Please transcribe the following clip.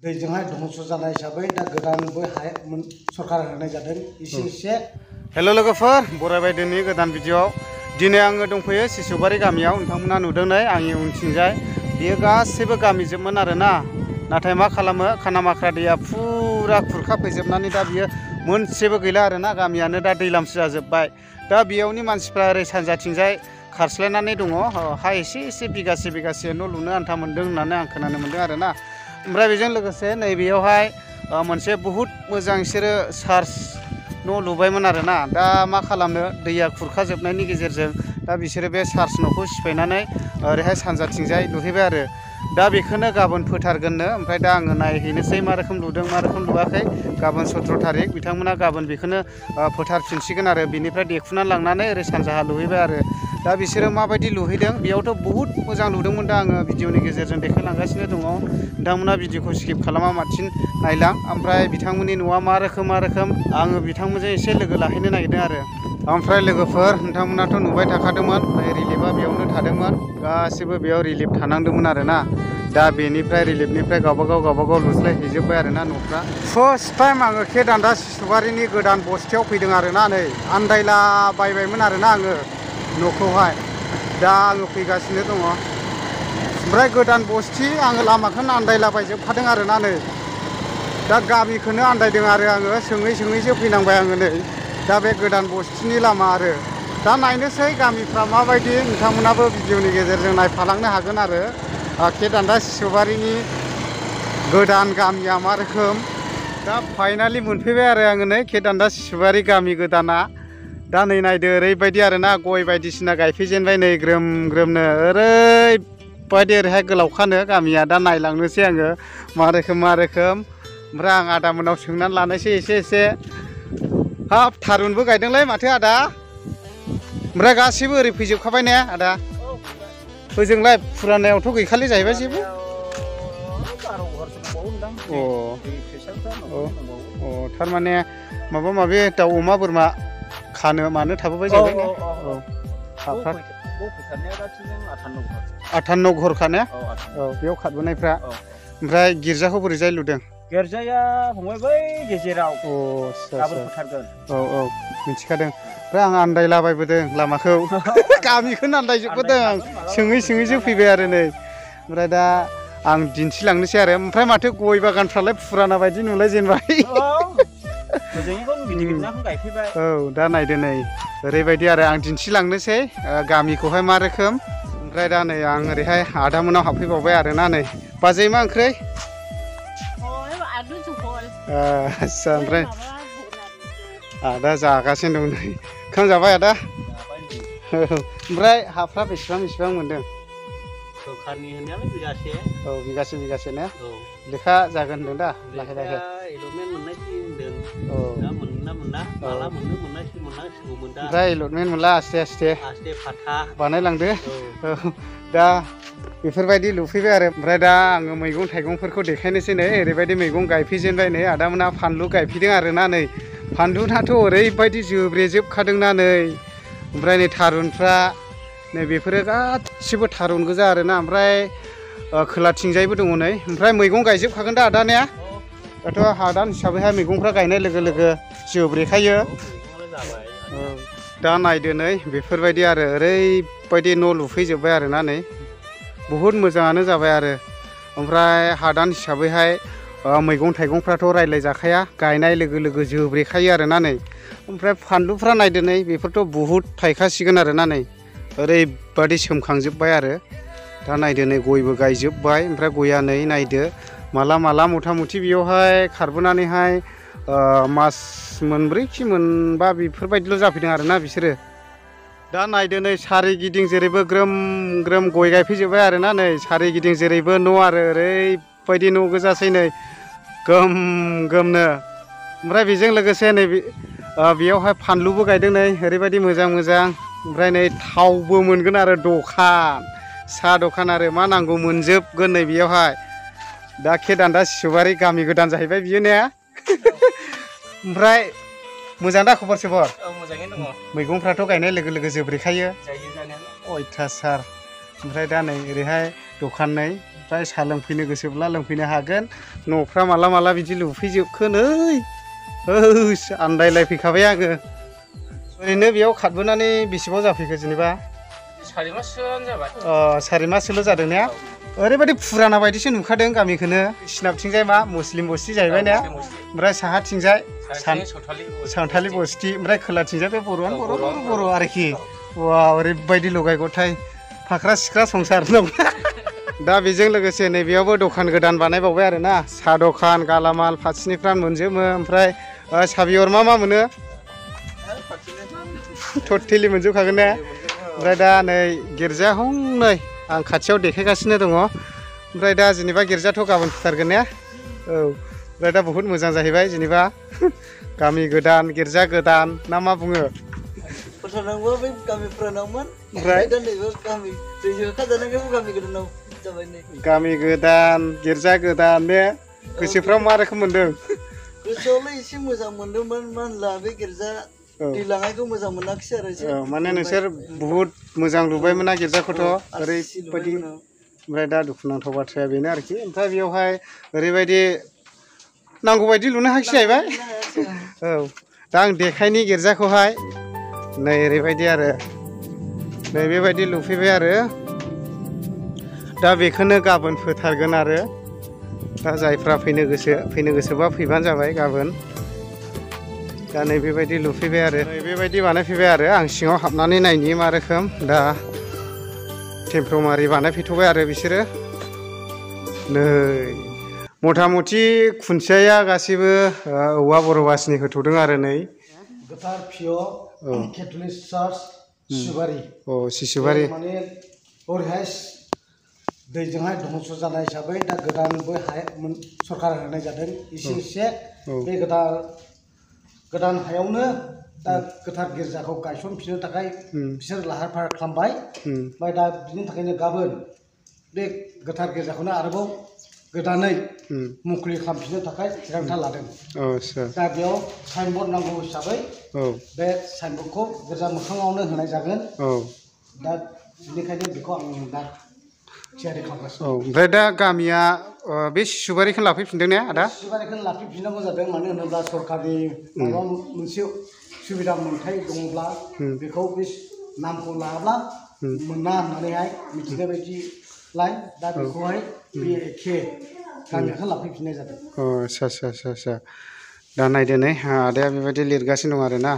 दैजोंहाय धंस जानाय हिसाबै दा गोदानबो सरकार होनाय जादों एसे हेल' लोगोफोर बरायबाय दिनै गोदान भिडिअ'आव दिनै आङो दंफैयो सिसुबारि गामियाव नोंथांमोना नुदों नै आंनि उनथिंजाय बियो गासैबो गामिजोबमोन आरोना नाथाय मा खालामो खानामाख्रा दैया फुरा खुरखा फैजोबनानै दा बियो मोनसेबो गैला आरोना गामियानो दा दैलामसो जाजोब्बाय दा बेयावनि मानसिफ्रा ओरै सानजाथिंजाय खारस्लायनानै दङ हा एसे बिगासे न' लुनो आन्था मोन्दों होननानै आं खोनानो मोन्दों आरोना ओमफ्राय बेजों लोगोसे नैबेयावहाय मोनसे बहुद मोजां बिसोरो चार्च न' लुबायमोन आरोना दा मा खालामनो दैया खुरखाजोबनायनि गेजेरजों दा बिसोरो बे चार्च न'खौ सिफायनानै ओरैहाय सानजाथिंजाय लुहैबाय आरो दा बेखौनो गाबोन फोथारगोननो ओमफ्राय दा आङो नायहैनोसै मा रोखोम लुदों मा रोखोम लुवाखै गाबोन 17 थारिख बिथांमोना गाबोन बेखौनो फोथारफिनसिगोन आरो बिनिफ्राय देखुनानै लांनानै ओरै सानजाहा लुहैबाय आरो दा बिसोरो माबायदि लुहैदों बेयावथ' बहुद मोजां लुदोंमोन दा आङो भिडिअनि गेजेरजों देखायलांगासिनो दङ नोंथांमोना भिडिअखौ स्किप खालामा माथिन नायलां ओमफ्राय बिथांमोननि न'आ मा रोखोम आङो बिथांमोनजों एसे लोगो लाहैनो नागिरदों आरो ओमफ्राय लोगोफोर नोंथांमोनाथ' नुबाय थाखादोंमोन रिलिफआ बेयावनो थादोंमोन गासिबो बेयाव रिलिफ थानांदोंमोन आरोना दा बेनिफ्राय रिलिफनिफ्राय गावबागाव लुस्लायहैजोब्बाय आरोना न'फ्रा फार्स्ट टाइम आङो खेदान्दा सिसुबारिनि गोदान बस्तियाव फैदों आरोना नै आन्दायला बायबायमोन आरोना आङो न'खौहाय दा आङो फैगासिनो दङ ओमफ्राय गोदान बस्ति आङो लामाखौनो आन्दायलाबायजोबखादों आरोना नै दा गामिखौनो आन्दायदों आरो आङो सोङैसो फैनांबाय आङो नै दा बे गोदान बस्तिनि लामा आरो दा नायनोसै गामिफ्रा माबायदि नोंथांमोनाबो भिडिअनि गेजेरजों नायफालांनो हागोन आरो खेदान्दा सिसुबारिनि गोदान गामिया मा रोखोम दा फाइनालि मोनफैबाय आरो आङो नै खेदान्दा सिसुबारि गामि गोदाना दा नै नायदो ओरैबायदि आरोना गय बायदिसिना गायफैजेनबाय नै ग्रोमनो ओरैबायदि ओरैहाय गोलावखानो गामिया दा नायलांनोसै आङो मा रोखोम ओमफ्राय आं आदामोनाव सोंनानै लानायसै एसे हाब थारुनबो गायदोंलै माथो आदा ओमफ्राय गासिबो ओरै फैजोबखाबाय ने आदा ओजोंलाय फुरानायावथ' गैखालि जाहैबाय जेबो थारमाने माबा माबि दाउ अमा बोरमा खानो मानो थाबोबाय जाहैबाय ने हाफ्रा 58 घरखा ने बेयाव खारबोनायफ्रा ओमफ्राय गिर्जाखौ बोरैजाय लुदों गिर्जाया फंबाय बै गेजेराव गाबोन फोथारगोन मिथिखादों ओमफ्राय आं आन्दायलाबायबोदों लामाखौ गामिखौनो आन्दायजोबबोदों सोङैसो फैबाय आरो नै ओमफ्राय दा आं दिन्थिलांनोसै आरो ओमफ्राय माथो गय बागानफ्रालाय फुराना बायदि नुलाय जेनबाय दा नायदो नै ओरैबायदि आरो आं दिन्थिलांनोसै गामिखौहाय मा रोखोम ओमफ्राय दा नै आं ओरैहाय आदामोनाव हाबफैबावबाय आरोना नै बाजै मा ओंख्रै आच्छा ओमफ्राय आदा जागासिनो दं नै ओंखाम जाबाय आदा ओमफ्राय हाफ्रा बेसेबां मोनदों सरकारनि होनायालाय बिगासे ने लेखा जागोन होनदों दा लाहे एलटमेन्ट मोननायसो होनदों दा मोनना माला मोननांसिगौमोन दा ओमफ्राय एलटमेन्ट मोनला आस्ते फाथा बानायलांदो दा बेफोरबायदि लुफैबाय आरो ओमफ्राय दा आङो मैगं थाइगंफोरखौ देखायनोसै नै ओरैबायदि मैगं गायफैजेनबाय नै आदामोना फानलु गायफैदों आरोना नै फानलुनाथ' ओरैबायदि जोब्रेजोबखादोंना नै ओमफ्राय नै थारुनफ्रा नै बेफोरो गासिबो थारुन गोजा आरोना ओमफ्राय खोलाथिंजायबो दङ नै ओमफ्राय मैगं गायजोबखागोन दा आदा ने दाथ' हादान हिसाबैहाय मैगंफ्रा गायनाय लोगो जोब्रेखायो दा नायदो नै बेफोरबायदि आरो ओरैबायदि न' लुफैजोब्बाय आरोना नै बहुद मोजाङानो जाबाय आरो ओमफ्राय हादान हिसाबैहाय मैगं थाइगंफ्राथ' रायज्लायजाखाया गायनाय लोगो जोब्रेखायो आरोना नै ओमफ्राय फानलुफ्रा नायदो नै बेफोरथ' बहुद थायखासिगोन आरोना नै ओरैबायदि सोमखांजोब्बाय आरो दा नायदो नै गयबो गायजोब्बाय ओमफ्राय गया नै नायदो माला मथा मथि बेयावहाय खारबोनानैहाय मास मोनब्रै कि मोनबा बेफोरबायदिल' जाफैदों आरोना बिसोरो दा नायदो नै सारिगिदिं जेरैबो ग्रोम गय गायफैजोब्बाय आरोना नै सारिगिदिं जेरैबो न' आरो ओरैबायदि न' गोजासै नै गोमनो ओमफ्राय बेजों लोगोसे नै बेयावहाय फानलुबो गायदों नै ओरैबायदि मोजां ओमफ्राय नै थावबो मोनगोन आरो दखान साहा दखान आरो मा नांगौ मोनजोबगोन नै बेयावहाय दा खेदान्दा सिसुबारि गामि गोदान जाहैबाय बियो ने ओमफ्राय मोजां दा खबर मोजाङैनो दङ मैगंफ्राथ' गायनाय लोगो जोब्रेखायो अयथासार ओमफ्राय दा नै ओरैहाय दखान नै ओमफ्राय साहा लोंफैनो गोसोब्ला लोंफैनो हागोन न'फ्रा माला माला बिदि लुफैजोबखो नै आन्दायलायफैखाबाय आङो ओरैनो बेयाव खारबोनानै बेसेबां जाफैखो जेनेबा 4 माससोआनो जाबाय 4 माससोल' जादों ने ओरैबायदि फुराना बायदिसो नुखादों गामिखौनो सोनाबथिंजाय मा मुस्लिम बस्ति जाहैबाय ने ओमफ्राय साहाथिंजाय सानथालि बस्ति ओमफ्राय खोलाथिंजाय बे बर' आरोखि वा ओरैबायदि लगाय गथाय फाख्रा सिख्रा संसार दं दा बेजों लोगोसे नैबेयावबो दखान गोदान बानायबावबाय आरो ना साहा दखान गालामाल फारसेनिफ्राय मोनजोबो ओमफ्राय साबियर मा मोनो टटेलि मोनजोबखागोन ने ओमफ्राय दा नै गिर्जा हनै आं खाथियाव देखायगासिनो दङ ओमफ्राय दा जेनेबा गिर्जाथ' गाबोन फुथारगोन ने औ ओमफ्राय दा बहुद मोजां जाहैबाय जेनेबा गामि गोदान गिर्जा गोदान ना मा बुङो गामि गोदान गिर्जा गोदान ने गोसोफ्राव मा रोखोम मोनदों गोसोआवलाय एसे मोजां मोनदोंमोन मानो होनब्ला बे गिर्जा दैलांनायखौ मोजां मोनाखिसै आरो एसे माने नोंसोर बहुद मोजां लुबायमोन ना गिर्जाखौथ' ओरैबायदि ओमफ्राय दा दुखुनांथाव बाथ्राया बेनो आरोखि ओमफ्राय बेयावहाय ओरैबायदि नांगौ बायदि लुनो हायाखिसै जाहैबाय औ दा आं देखायनि गिर्जाखौहाय नै ओरैबायदि आरो नै बेबायदि लुफैबाय आरो दा बेखौनो गाबोन फोथारगोन आरो दा जायफ्रा फैनो गोसोबा फैबानो जाबाय गाबोन दा नै बेबायदि लुफैबाय आरो नै बेबायदि बानायफैबाय आरो आं सिङाव हाबनानै नायनि मा रोखोम दा टेम्प'रारि बानायफैथ'बाय आरो बिसोरो नै मथा मथि खुन्थियाया गासिबो औवा बर' बासिनि होथ'दों आरो नै गोथार पिय' केथलिक चार्च सिसुबारि सिसुबारि माने ओरैहाय दैजोंहाय धंस जानाय हिसाबै दा गोदानबो सरकार होनाय जादों एसे बे गोदान हायावनो दा गोथार गिर्जाखौ गायसनफिननो थाखाय बिसोर लाहार फाहार खालामबाय ओमफ्राय दा बिनि थाखायनो गाबोन बे गोथार गिर्जाखौनो आरोबाव गोदानै मुखुलि खालामफिननो थाखाय थिरांथा लादों दा बेयाव साइनबर्ड नांगौ हिसाबै बे साइनबर्डखौ गिर्जा मोखाङावनो होनाय जागोन दा बेनिखायनो बेखौ आं दा थियारि खालामगासिनो ओमफ्राय दा गामिया बे सिसुबारिखौ लाफैफिनदों ने आदा सिसुबारिखौ लाफैफिननांगौ जादों मानो होनोब्ला सरकारनि माबा मोनसे सुबिदा मोनथाय दङब्ला बेखौ बे नामखौ लायाब्ला मोना होननानैहाय मिथिनाय बायदिलाय दा बेखौहाय बे एखे गामिखौ लाफैफिननाय जादों आच्छा दा नायदो नै आदाया बेबायदि लिरगासिनो दं आरो ना